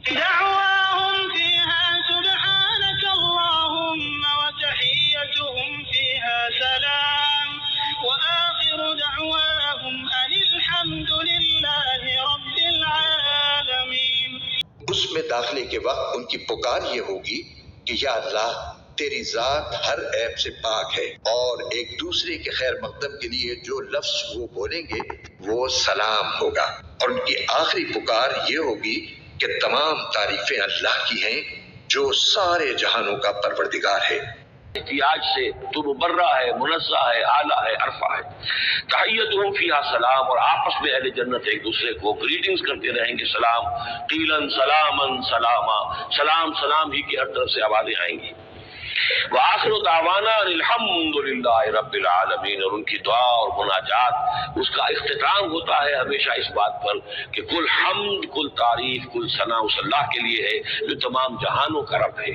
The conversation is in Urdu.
دعواهم فيها سبحانك اللهم وتحيتهم فيها سلام وآخر دعواهم أن الحمد لله رب العالمين۔ اس میں داخلے کے وقت ان کی پکار یہ ہوگی کہ یا اللہ تیری ذات ہر عیب سے پاک ہے، اور ایک دوسرے کے خیر مقدم کے لیے جو لفظ وہ بولیں گے وہ سلام ہوگا، اور ان کی آخری پکار یہ ہوگی کہ تمام تعریفیں اللہ کی ہیں جو سارے جہانوں کا پروردگار ہے۔ احتیاج سے تو مبرہ ہے، منزہ ہے، اعلیٰ ہے، عرفہ ہے۔ تحیتہم فیہا سلام، اور آپس میں اہل جنت ایک دوسرے کو گریٹنگز کرتے رہیں گے، سلام قیلاً سلاماً سلاما، سلام سلام ہی کی ہر طرف سے آوازیں آئیں گی۔ وآخر دعوانا ان الحمد للہ رب العالمین، اور ان کی دعا اور مناجات اس کا اختتام ہوتا ہے ہمیشہ اس بات پر کہ کل حمد، کل تعریف، کل ثنا اس اللہ کے لیے ہے جو تمام جہانوں کا رب ہے۔